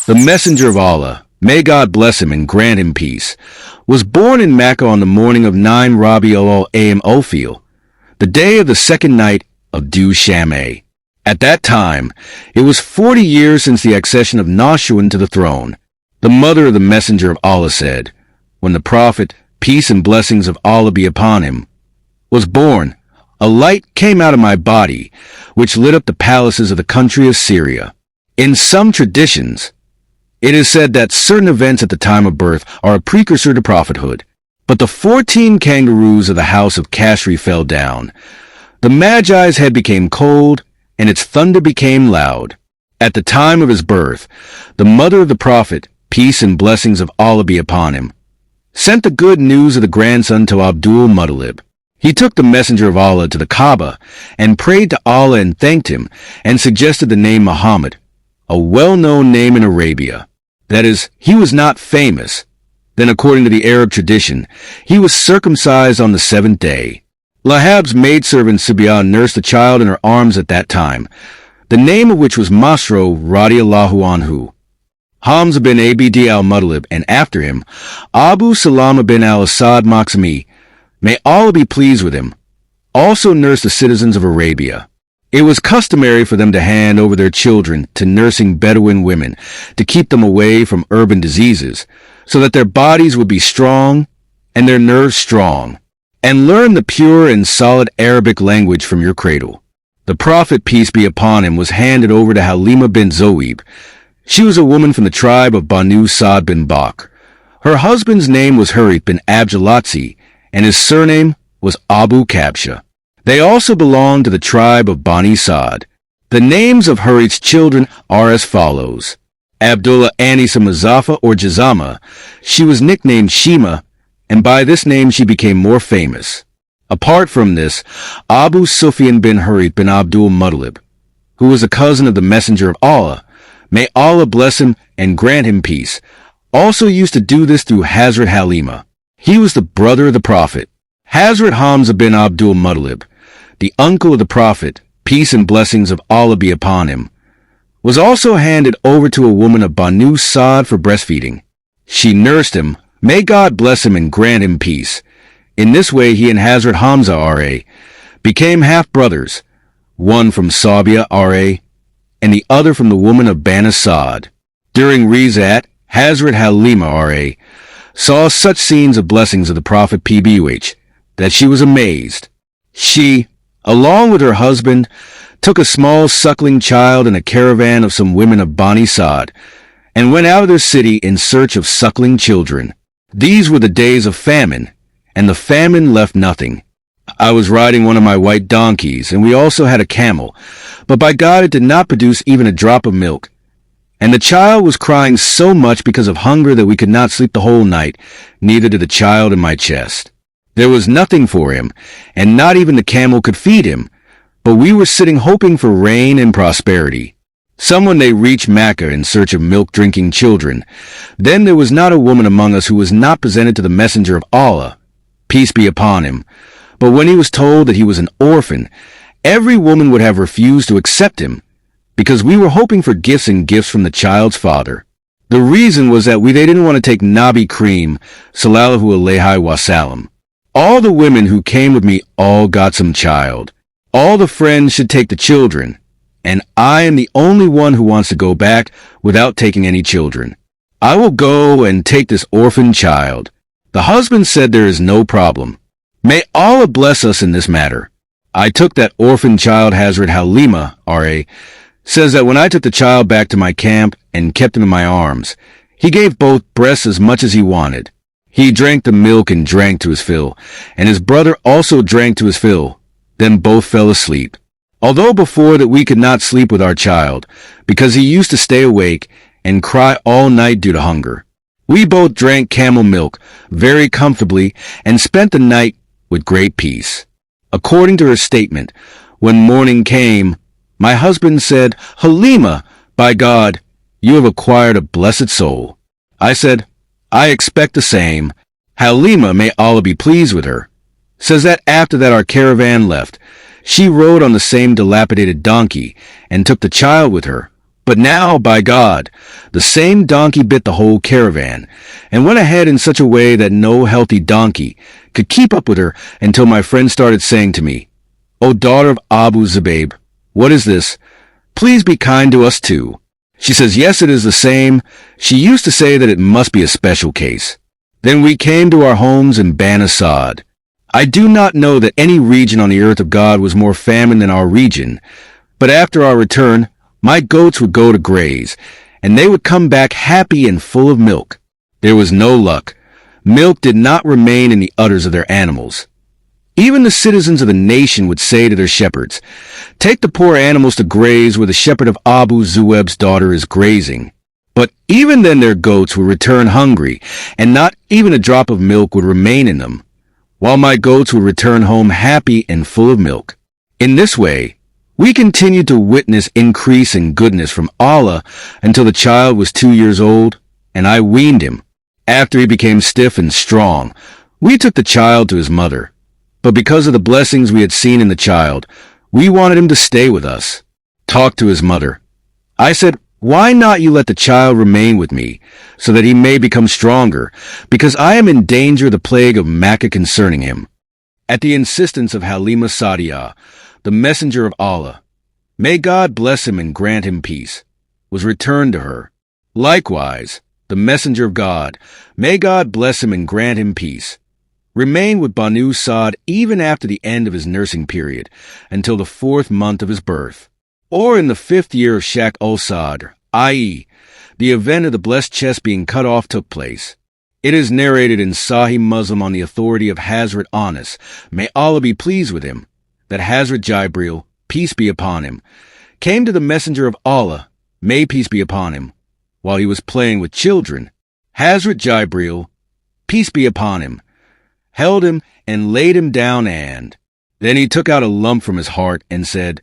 the messenger of Allah, may God bless him and grant him peace, was born in Mecca on the morning of 9 Rabi al-Awwal, the day of the second night of Dhu Shamay. At that time, it was 40 years since the accession of Nashuan to the throne. The mother of the messenger of Allah said, when the Prophet, peace and blessings of Allah be upon him, was born, a light came out of my body, which lit up the palaces of the country of Syria. In some traditions, it is said that certain events at the time of birth are a precursor to prophethood. But the 14 kangaroos of the house of Kashri fell down. The Magi's head became cold, and its thunder became loud. At the time of his birth, the mother of the Prophet, peace and blessings of Allah be upon him, sent the good news of the grandson to Abdul Muttalib. He took the messenger of Allah to the Kaaba and prayed to Allah and thanked him and suggested the name Muhammad, a well-known name in Arabia. That is, he was not famous. Then, according to the Arab tradition, he was circumcised on the 7th day. Lahab's maidservant Sibiyah nursed the child in her arms at that time, the name of which was Masro radiallahu anhu. Hamza bin Abd al-Muttalib, and after him, Abu Salama bin al-Asad Maksumi, may Allah be pleased with him, also nursed the citizens of Arabia. It was customary for them to hand over their children to nursing Bedouin women to keep them away from urban diseases, so that their bodies would be strong and their nerves strong, and learn the pure and solid Arabic language from your cradle. The Prophet, peace be upon him, was handed over to Halima bin Zoeb. She was a woman from the tribe of Banu Sa'd bin Bakr. Her husband's name was Harith bin Abjalatsi, and his surname was Abu Kabsha. They also belonged to the tribe of Bani Sa'd. The names of Harith's children are as follows. Abdullah Anisa Mazafa or Jazama. She was nicknamed Shima, and by this name she became more famous. Apart from this, Abu Sufyan bin Harith bin Abdul Muttalib, who was a cousin of the Messenger of Allah, may Allah bless him and grant him peace, also used to do this through Hazrat Halima. He was the brother of the Prophet. Hazrat Hamza bin Abdul Muttalib, the uncle of the Prophet, peace and blessings of Allah be upon him, was also handed over to a woman of Banu Sa'd for breastfeeding. She nursed him, may God bless him and grant him peace. In this way he and Hazrat Hamza R.A. became half-brothers, one from Sabia R.A. and the other from the woman of Banu Sa'd. During Rizat, Hazrat Halima R.A. saw such scenes of blessings of the Prophet PBUH that she was amazed. She, along with her husband, took a small suckling child in a caravan of some women of Bani Sa'd and went out of their city in search of suckling children. These were the days of famine, and the famine left nothing. I was riding one of my white donkeys, and we also had a camel, but by God it did not produce even a drop of milk. And the child was crying so much because of hunger that we could not sleep the whole night, neither did the child in my chest. There was nothing for him, and not even the camel could feed him, but we were sitting hoping for rain and prosperity. Someone they reached Mecca in search of milk-drinking children. Then there was not a woman among us who was not presented to the Messenger of Allah, peace be upon him. But when he was told that he was an orphan, every woman would have refused to accept him, because we were hoping for gifts and gifts from the child's father. The reason was that they didn't want to take Nabi cream, sallallahu, alayhi, sallam. All the women who came with me all got some child. All the friends should take the children, and I am the only one who wants to go back without taking any children. I will go and take this orphan child. The husband said there is no problem. May Allah bless us in this matter. I took that orphan child. Hazrat Halima, R.A., says that when I took the child back to my camp and kept him in my arms, he gave both breasts as much as he wanted. He drank the milk and drank to his fill, and his brother also drank to his fill. Then both fell asleep. Although before that we could not sleep with our child, because he used to stay awake and cry all night due to hunger. We both drank camel milk very comfortably and spent the night with great peace. According to her statement, when morning came, my husband said, Halima, by God, you have acquired a blessed soul. I said, I expect the same. Halima, may Allah be pleased with her, says that after that our caravan left, she rode on the same dilapidated donkey and took the child with her, But now, by God, the same donkey bit the whole caravan, and went ahead in such a way that no healthy donkey could keep up with her until my friend started saying to me, "O daughter of Abu Zubayb, what is this? Please be kind to us too." She says, "Yes, it is the same." She used to say that it must be a special case. Then we came to our homes in Ban Assad. I do not know that any region on the earth of God was more famine than our region, but after our return, my goats would go to graze, and they would come back happy and full of milk. There was no luck. Milk did not remain in the udders of their animals. Even the citizens of the nation would say to their shepherds, "Take the poor animals to graze where the shepherd of Abu Zubayb's daughter is grazing." But even then their goats would return hungry, and not even a drop of milk would remain in them, while my goats would return home happy and full of milk. In this way, we continued to witness increase in goodness from Allah until the child was 2 years old, and I weaned him. After he became stiff and strong, we took the child to his mother. But because of the blessings we had seen in the child, we wanted him to stay with us. Talked to his mother. I said, "Why not you let the child remain with me, so that he may become stronger, because I am in danger of the plague of Makkah concerning him." At the insistence of Halima Sadiya, the messenger of Allah, may God bless him and grant him peace, was returned to her. Likewise, the messenger of God, may God bless him and grant him peace, remained with Banu Sa'd even after the end of his nursing period, until the 4th month of his birth, or in the 5th year of Shak al-Sadr, i.e., the event of the blessed chest being cut off took place. It is narrated in Sahih Muslim on the authority of Hazrat Anas, may Allah be pleased with him, that Hazrat Jibreel, peace be upon him, came to the messenger of Allah, may peace be upon him, while he was playing with children. Hazrat Jibreel, peace be upon him, held him and laid him down, and then he took out a lump from his heart and said,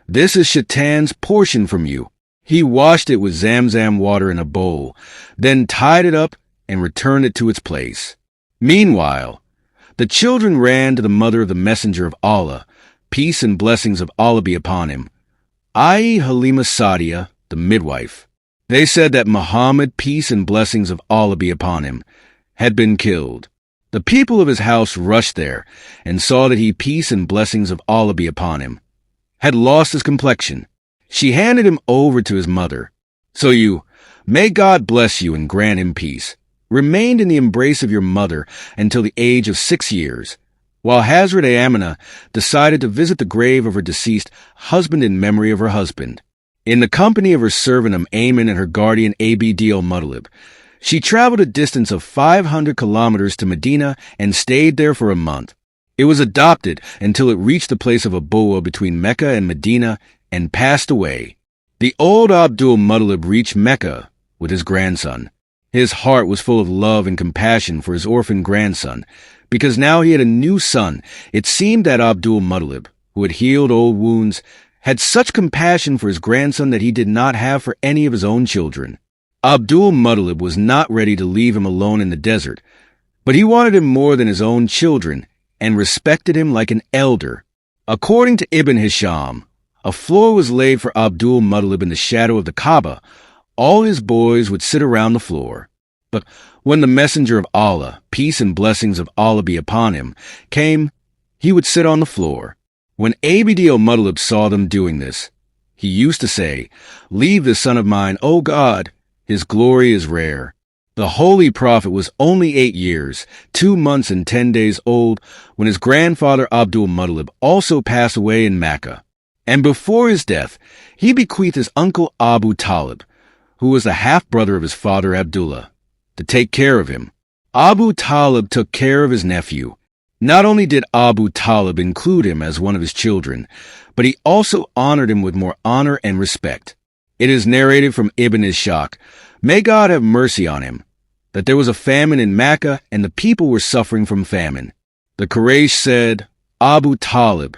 "This is Shaitan's portion from you." He washed it with Zamzam water in a bowl, then tied it up and returned it to its place. Meanwhile, the children ran to the mother of the messenger of Allah, peace and blessings of Allah be upon him, i.e. Halima Sadiya, the midwife. They said that Muhammad, peace and blessings of Allah be upon him, had been killed. The people of his house rushed there and saw that he, peace and blessings of Allah be upon him, had lost his complexion. She handed him over to his mother. So you, may God bless you and grant him peace, remained in the embrace of your mother until the age of 6 years, while Hazrat Amina decided to visit the grave of her deceased husband in memory of her husband. In the company of her servant Amin and her guardian Abd al-Muttalib, she traveled a distance of 500 kilometers to Medina and stayed there for a month. It was adopted until it reached the place of Abuwa between Mecca and Medina and passed away. The old Abdul Muttalib reached Mecca with his grandson. His heart was full of love and compassion for his orphan grandson, because now he had a new son. It seemed that Abdul Muttalib, who had healed old wounds, had such compassion for his grandson that he did not have for any of his own children. Abdul Muttalib was not ready to leave him alone in the desert, but he wanted him more than his own children and respected him like an elder. According to Ibn Hisham, a floor was laid for Abdul Muttalib in the shadow of the Kaaba. All his boys would sit around the floor. But when the messenger of Allah, peace and blessings of Allah be upon him, came, he would sit on the floor. When Abd al-Muttalib saw them doing this, he used to say, "Leave this son of mine, O God. His glory is rare." The Holy Prophet was only 8 years, 2 months and 10 days old when his grandfather Abdul Muttalib also passed away in Makkah. And before his death, he bequeathed his uncle Abu Talib, who was the half-brother of his father Abdullah, to take care of him. Abu Talib took care of his nephew. Not only did Abu Talib include him as one of his children, but he also honored him with more honor and respect. It is narrated from Ibn Ishaq, may God have mercy on him, that there was a famine in Makkah and the people were suffering from famine. The Quraysh said, "Abu Talib,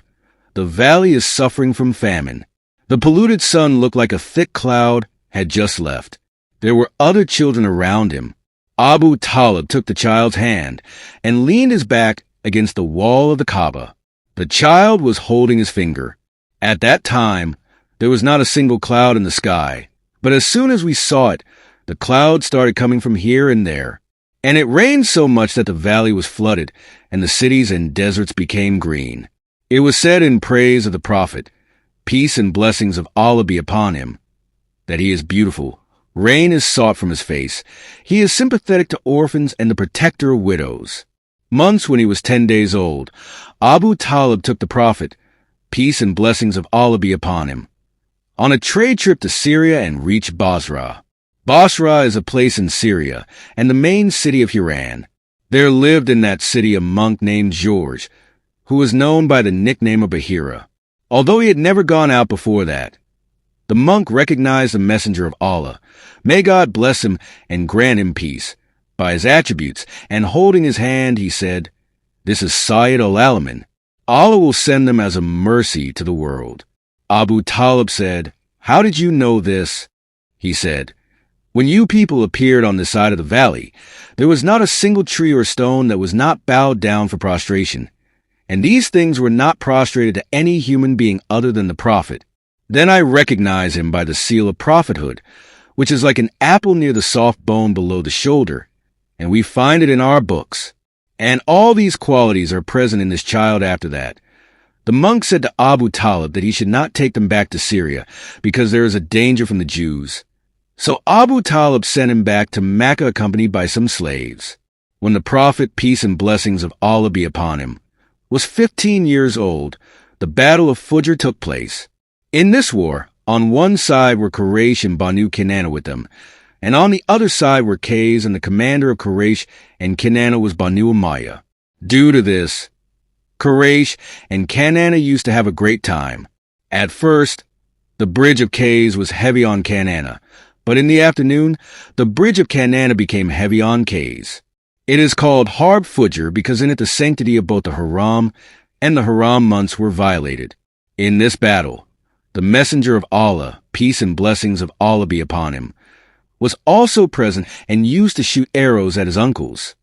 the valley is suffering from famine." The polluted sun looked like a thick cloud had just left. There were other children around him. Abu Talib took the child's hand and leaned his back against the wall of the Kaaba. The child was holding his finger. At that time, there was not a single cloud in the sky, But as soon as we saw it, the clouds started coming from here and there. And it rained so much that the valley was flooded, and the cities and deserts became green. It was said in praise of the Prophet, peace and blessings of Allah be upon him, that he is beautiful. Rain is sought from his face. He is sympathetic to orphans and the protector of widows. Months when he was 10 days old, Abu Talib took the Prophet, peace and blessings of Allah be upon him, on a trade trip to Syria and reached Basra. Basra is a place in Syria and the main city of Iran. There lived in that city a monk named George, who was known by the nickname of Bahira. Although he had never gone out before that, the monk recognized the messenger of Allah, may God bless him and grant him peace, by his attributes, and holding his hand, he said, "This is Sayyid al-Alamin. Allah will send them as a mercy to the world." Abu Talib said, "How did you know this?" He said, "When you people appeared on the side of the valley, there was not a single tree or stone that was not bowed down for prostration, and these things were not prostrated to any human being other than the Prophet. Then I recognize him by the seal of prophethood, which is like an apple near the soft bone below the shoulder, and we find it in our books. And all these qualities are present in this child after that." The monk said to Abu Talib that he should not take them back to Syria, because there is a danger from the Jews. So Abu Talib sent him back to Mecca accompanied by some slaves. When the Prophet, peace and blessings of Allah be upon him, was 15 years old, the Battle of Fujr took place. In this war, on one side were Quraysh and Banu Kinana with them, and on the other side were Qays, and the commander of Quraysh and Kinana was Banu Umayyah. Due to this, Quraysh and Kinana used to have a great time. At first, the bridge of Qays was heavy on Kinana, but in the afternoon, the bridge of Kinana became heavy on Qays. It is called Harb Fujr because in it the sanctity of both the Haram and the Haram months were violated. In this battle, the messenger of Allah, peace and blessings of Allah be upon him, was also present and used to shoot arrows at his uncles.